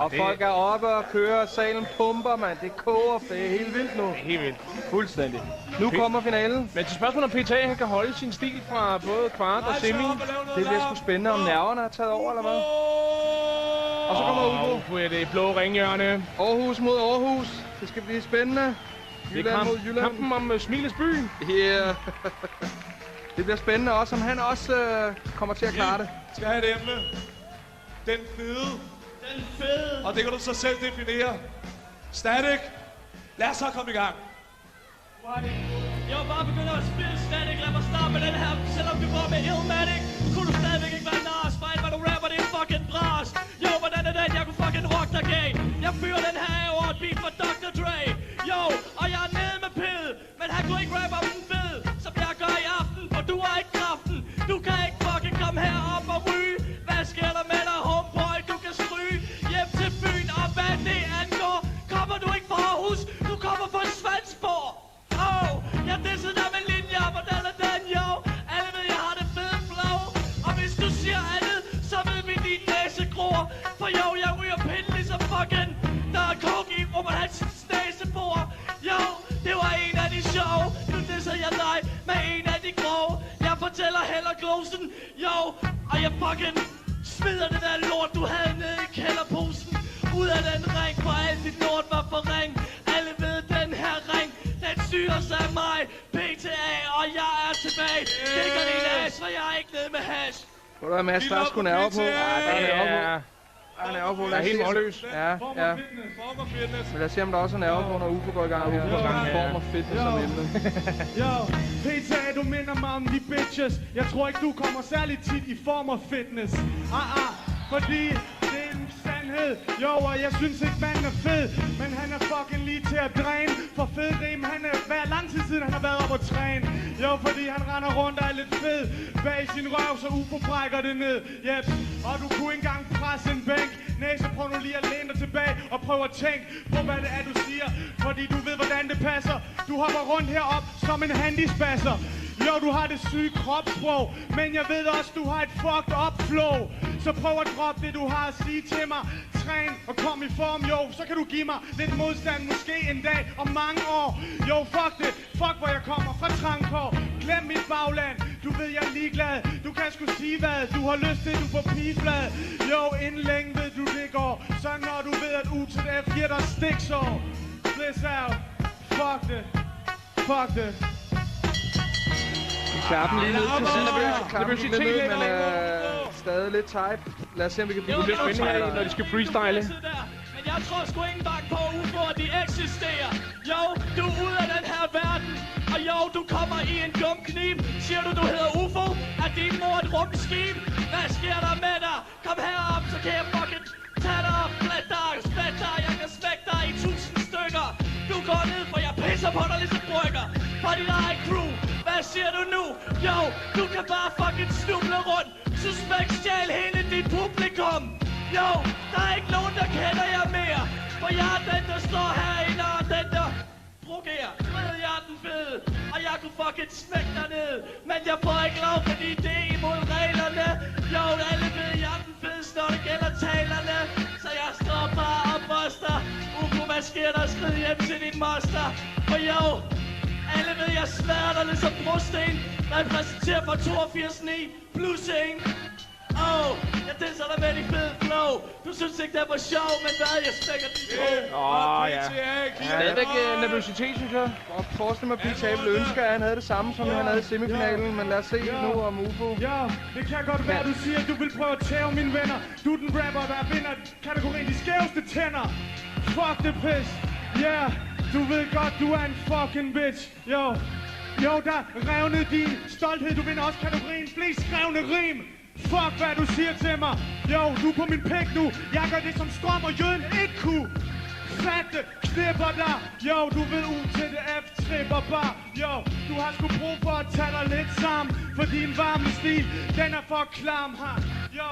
Og folk er oppe og kører, salen pumper, mand. Det koger, det er helt vildt nu. Det er helt vildt. Fuldstændig. Nu kommer finalen. Men til spørgsmålet om PTA, han kan holde sin stil fra både kvart og semi. Det bliver sgu spændende, om nerverne er taget over, eller hvad? Og så kommer Ufo. Nu er det blå ringhjørne. Aarhus mod Aarhus. Det skal blive spændende. Jylland mod Jylland. Kampen om Smilets by. Yeah. Det bliver spændende også, om han også kommer til at klare det. Skal have et emne. Den fede. Den fede. Og det kan du så selv definere. Static. Lad os så komme i gang. Jeg var bare begyndt at spille Static. Lad mig starte med den her. Selvom du går med Illmatic, kunne du stadigvæk ikke være nars. Fejl, hvad du rapper, det er fucking bras. Jo, hvordan er det, jeg kunne fucking rock dig gay. Jeg fyrer den her over et beat for Dr. Dre. Jo, og jeg er nede med pille. Men han kunne ikke rappe om den fed, som jeg gør i aften. For du har ikke kraften. Du kan ikke fucking komme herop og ryge. Hvad sker der med dig, homeboy? Du kan stryge hjem til byen, og hvad det angår. Kommer du ikke fra Aarhus? Du kommer fra Svansborg. Jeg dissede dig med linjer, hvordan er den, jo? Alle ved, jeg har det fede flow. Og hvis du siger andet, så ved vi din næse gror. For jo, jeg ryger pind ligesom fucking der er coke i, hvor man har sin snæsebord. Jo, det var en af de sjove. Nu disser jeg dig med en af de grove. Jeg fortæller Heller Glosen, jo. Og jeg fucking smider det der lort, du havde nede i kælderposen. Ud af den ring, for alt dit lort var for ring. Alle ved, den her ring, den styres af mig. PTA, og jeg er tilbage. Stikker din ass, for jeg er ikke nede med hash. Hvor der er Mads, der er sgu nerver på. Ja, der er nerver på. Der er nerver på. Der er helt målløs. Ja. Men lad os se, om der også er nerver på, når Ufo går i gang her. Form og fitness som emne. Yo, PTA, du minder mig om de bitches. Jeg tror ikke, du kommer særlig tit i form og fitness. Fordi det er en sandhed. Jo, og jeg synes ikke, manden er fed. Men han er fucking lige til at dræne. For fed rim, han er hver lang tid siden, han har været op at træne. Jo, fordi han render rundt og er lidt fed. Bag sin røv, så Ufo brækker det ned. Yep. Og du kunne ikke engang presse en bænk. Nej, så prøv nu lige at læne dig tilbage og prøv at tænke på, hvad det er, du siger. Fordi du ved, hvordan det passer. Du hopper rundt herop som en handyspasser. Jo, du har det syge kropssprog, men jeg ved også, du har et fucked up flow. Så prøv at droppe det, du har at sige til mig. Træn og kom i form, jo, så kan du give mig lidt modstand, måske en dag om mange år. Jo, fuck det, fuck hvor jeg kommer fra Trankår. Glem mit bagland, du ved jeg er ligeglad. Du kan sgu sige hvad, du har lyst til, du får pigeflad. Jo, inden længe ved du det går. Så når du ved at UTF giver dig stiksår. Bliss out, fuck det, fuck det. Klappen lige ned til sidst. Klappen lige ned, men stadig lidt tight. Lad os se, om vi kan blive lidt spændende her, når de skal freestyle. Men jeg tror sgu ikke engang på UFO, at de eksisterer. Jo, du er ude af den her verden. Og jo, du kommer i en gumknib. Siger du hedder UFO? Er din mor et rumskib? Hvad sker der med dig? Kom herop, så kan jeg fucking tage dig og flætte dig og spætte dig. Jeg kan smække dig i 1000 stykker. Du går ned, for jeg pisser på dig ligesom brygger. På dit eget crew. Hvad siger du nu? Jo, du kan bare fucking snuble rundt. Suspekt stjæl hele dit publikum. Jo, der er ikke nogen, der kender jer mere. For jeg er den, der står herinde, og den, der progerer. Ved jeg er den fede, og jeg kunne fucking smække dig ned. Men jeg får ikke lov, fordi det er imod reglerne. Jo, alle ved, jeg er den fedeste, når det gælder talerne. Så jeg står bare og buster. Ufo, hvad sker der? Skrid hjem til din moster. For jo, alle ved, jeg smadrer dig ligesom brosten. Repræsenterer for 82,9 plus 1. Jeg disser dig med de fede flow. Du synes ikke, det var sjov, men hvad? Jeg smækker din flow. Ja. Stadigvæk nervøsitet, synes jeg. Og forestil mig, at PTA ville ønske, at han havde det samme, som han havde i semifinalen. Men lad os se nu om Ufo. Ja, det kan godt være, du siger, at du vil prøve at tæve mine venner. Du er den rapper, der vinder kategorien de skæveste tænder. Fuck det pis. Ja, du ved godt, du er en fucking bitch. Jo, der revnede din stolthed. Du vinder også kategorien flest skrevne rim. Fuck hvad du siger til mig. Jo, du er på min pæk nu. Jeg gør det som Strom og Jøden ikke kunne. Fatte, knipper dig. Jo, du ved UTF tripper bare. Jo, du har sgu brug for at tage dig lidt sammen. For din varme stil, den er for klam her. Jo,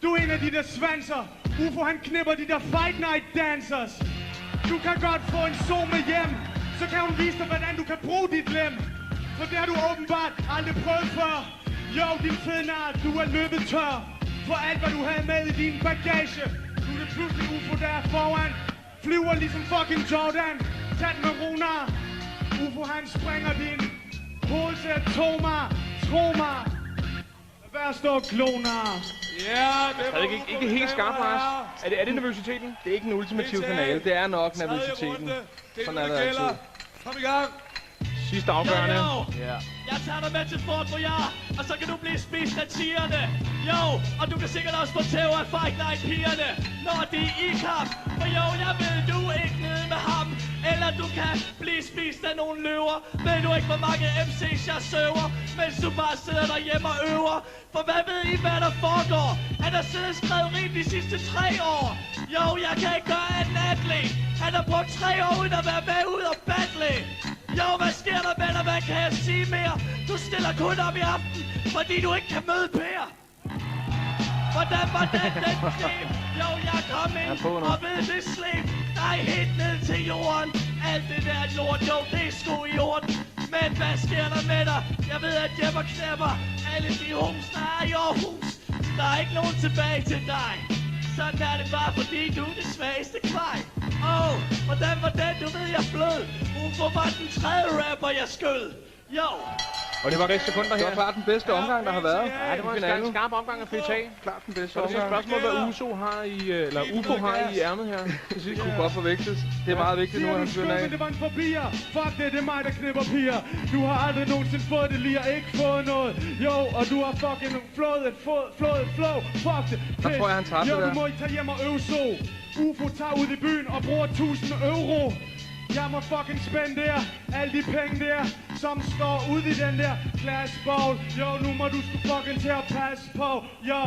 du er en af de der svanser. Ufo han knipper de der fight night dancers. Du kan godt få en zoom hjem. Så kan hun vise dig, hvordan du kan bruge dit lem. For det har du åbenbart aldrig prøvet før. Jo, din fede nar, du er løbet tør. For alt, hvad du havde med i din bagage. Du Nu er det pludselig UFO der er foran. Flyver ligesom fucking Jordan. Tag den med Runar. UFO han springer din hoved til atomer. Tro mig. Vær stå kloner. Ja, det var Ikke helt skarp, Lars. Er det nervøsiteten? Det er ikke en ultimativ finale. Det er nok nervøsiteten. Sådan er det altid. Kom i gang. Sidste afgørende. Ja. Jeg tager dig med til Fort Boyard, og så kan du blive spist af tigerne. Jo, og du kan sikkert også få tæv af Fight Night-pigerne, når de er i kamp. For jo, jeg ved, du ikke nede med ham. Eller du kan blive spist af nogle løver. Ved du ikke, hvor mange MC's jeg søver, mens du bare sidder derhjemme og øver? For hvad ved I, hvad der foregår? Han har siddet og skrevet rim de sidste 3 år. Jo, jeg kan ikke gøre en atlet. Han har brugt 3 år uden at være med ud og battle. Jo, hvad sker der, venner? Hvad kan jeg sige mere? Du stiller kun op i aften, fordi du ikke kan møde Per. Hvordan var den knæb? Jo, jeg kom ind og ved det slæb. Nej, helt ned til jorden. Alt det der lort, jo, det er sgu i orden. Men hvad sker der med dig? Jeg ved, at jeg var knæpper. Alle de humsner er i Aarhus. Der er ikke nogen tilbage til dig. Sådan er det bare, fordi du er det svageste kvej. Hvordan var den? Du ved, jeg er blød. UFO var den 3. rapper, jeg skød. Jo. Og det var rigtig sekunder Det her. var klart den bedste omgang, der har været. Ja, det var en skarp omgang af FTA. Klart den bedste Så er det et omgang. spørgsmål, hvad UFO har i ærmet her. Det kunne godt forveksles. Det er meget vigtigt nu, at han spiller af. Det var en forbier. Fuck det er mig, der knipper piger. Du har aldrig nogensinde fået det lige og ikke fået noget. Jo, og du har fucking flået et flow. Fuck det. Der tror jeg, han tabte jo, der. du må ikke tage hjem og øve så. UFO tager ud i byen og bruger 1000 euro. Jeg må fucking spendere alle de penge der, som står ude i den der glassbowl. Jo, nu må du sgu fucking til at passe på. Jo,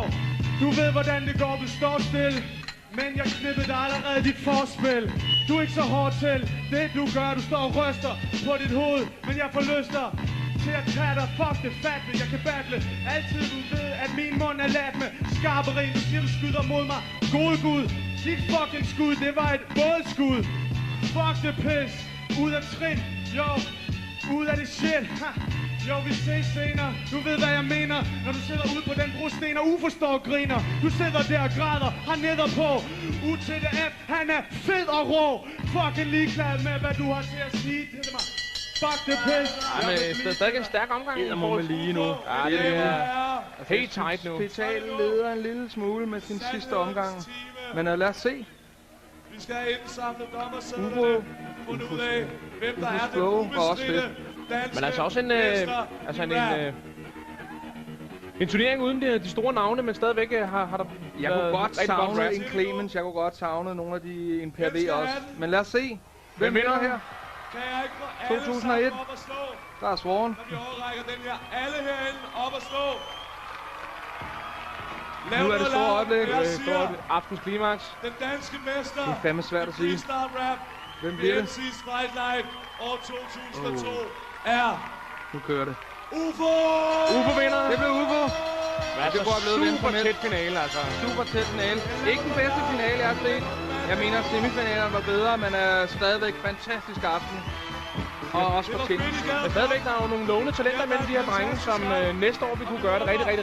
du ved hvordan det går, du står stille. Men jeg knippede dig allerede dit forspil. Du er ikke så hård til det du gør, du står og ryster på dit hoved. Men jeg får lyster til at tage dig, fuck det fatte. Jeg kan battle altid, du ved at min mund er ladt med skarperi. Du siger du skyder mod mig, gode gud. Dit fucking skud, det var et bådskud. Fuck det pis, ud af trin, jo, ud af det shit, ha. Jo, vi ses senere, du ved hvad jeg mener. Når du sidder ude på den brosten og UFO står og griner. Du sidder der og græder, han neder på UTDF, han er fed og rå. Fucking ligeglad med hvad du har til at sige til mig. Fuck det pis. Men det er stadig en stærk omgang. Det må man lige nu. Ja, det er helt tight nu. Petal leder en lille smule med sin sidste omgang. Men lad os se. Vi skal have indsamlet dommersedlerne. Fundet ud af, hvem der er den ubestridte danske Men altså også en turnering uden de store navne, men stadigvæk har der Jeg kunne godt rigtig savne rap. en Clemens, jeg kunne godt savne nogle af de en PRV også. Men lad os se. Hvem vinder her? Kan jeg ikke få alle 2001. sammen op at stå, Der er Svoren. når vi overrækker den her. Alle herinde op at stå. Lav Nu er det noget store larm. øjeblik. Jeg siger, Aftens klimaks. den danske mester. Det er fandme svært at sige. Freestyle rap. Hvem bliver det? BMC's Fight Night år 2002 er Nu kører det. UFO! UFO vinder. Det blev UFO. Altså, det kunne have blevet vundet super formelt. tæt finale, altså. Super tæt finale. Ikke den bedste finale, jeg har set. Jeg mener, semifinalerne var bedre, men stadigvæk fantastisk aften. Og også for Det var ting. fedt, I gad. Men stadigvæk, der er jo nogle lovende talenter mellem de her drenge, som næste år vil kunne gøre det rigtig godt.